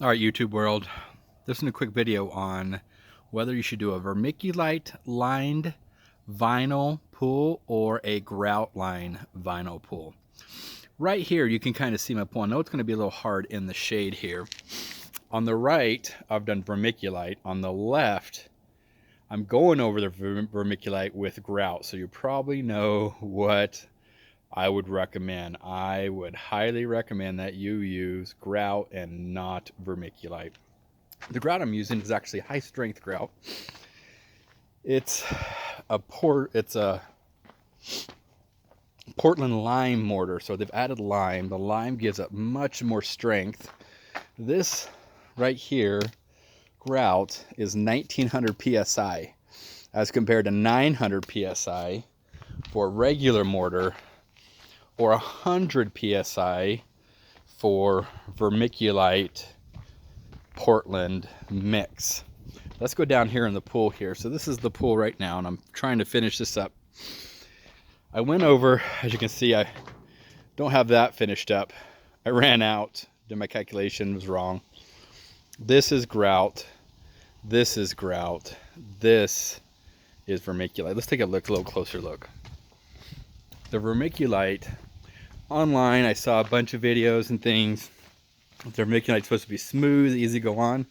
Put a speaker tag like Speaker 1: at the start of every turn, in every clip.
Speaker 1: All right, YouTube world, this is a quick video on whether you should do a vermiculite lined vinyl pool or a grout line vinyl pool. Right here, you can kind of see my pool. I know it's going to be a little hard in the shade here. On the right, I've done vermiculite. On the left, I'm going over the vermiculite with grout. So you probably know what I would recommend. I would highly recommend that you use grout and not vermiculite. The grout I'm using is actually high strength grout. It's a Portland lime mortar, so they've added lime. The lime gives it much more strength. This right here, grout, is 1900 psi as compared to 900 psi for regular mortar, or 100 psi for vermiculite Portland mix. Let's go down here in the pool here. So this is the pool right now, and I'm trying to finish this up. I went over, as you can see, I don't have that finished up. I ran out, did my calculation, was wrong. This is grout, this is grout, this is vermiculite. Let's take a little closer look. The vermiculite, online I saw a bunch of videos and things. The vermiculite is supposed to be smooth, easy to go on.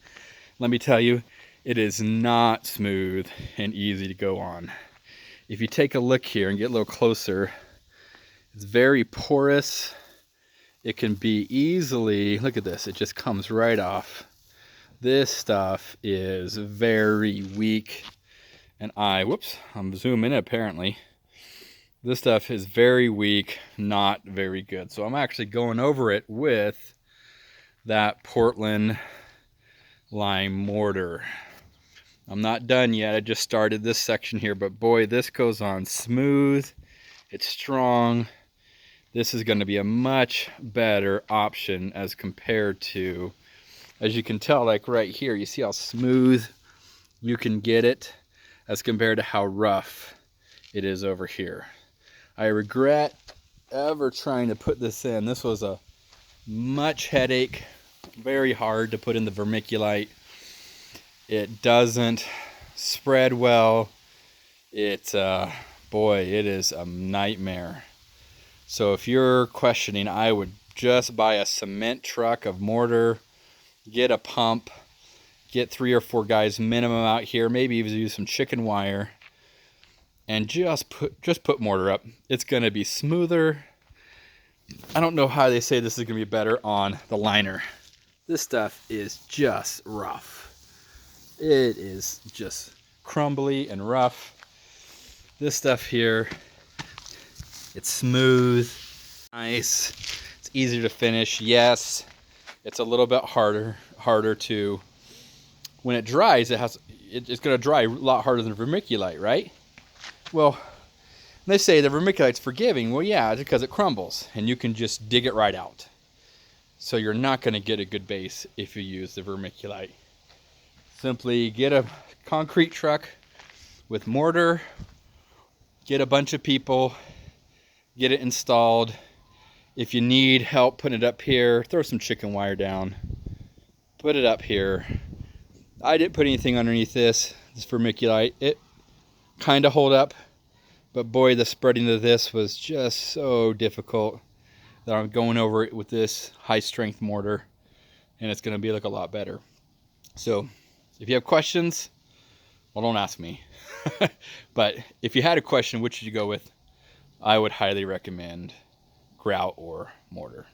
Speaker 1: Let me tell you, it is not smooth and easy to go on. If you take a look here and get a little closer, it's very porous. It can be easily, look at this, it just comes right off. This stuff is very weak, and I'm zooming in apparently. This stuff is very weak, not very good. So I'm actually going over it with that Portland lime mortar. I'm not done yet. I just started this section here, but boy, this goes on smooth. It's strong. This is going to be a much better option as compared to, as you can tell, like right here, you see how smooth you can get it as compared to how rough it is over here. I regret ever trying to put this in. This was a much headache, very hard to put in the vermiculite. It doesn't spread well. Boy, it is a nightmare. So if you're questioning, I would just buy a cement truck of mortar, get a pump, get 3 or 4 guys minimum out here, maybe even use some chicken wire, and just put mortar up. It's going to be smoother. I don't know how they say this is going to be better on the liner. This stuff is just rough. It is just crumbly and rough. This stuff here, it's smooth, nice. It's easier to finish. Yes, it's a little bit harder to, when it dries, it's going to dry a lot harder than vermiculite, right? Well, they say the vermiculite's forgiving. Well, yeah, it's because it crumbles, and you can just dig it right out. So you're not going to get a good base if you use the vermiculite. Simply get a concrete truck with mortar, get a bunch of people, get it installed. If you need help putting it up here, throw some chicken wire down, put it up here. I didn't put anything underneath this vermiculite. It kind of hold up, but boy, the spreading of this was just so difficult that I'm going over it with this high strength mortar, and it's going to be like a lot better. So if you have questions, well, don't ask me. But if you had a question, which should you go with? I would highly recommend grout or mortar.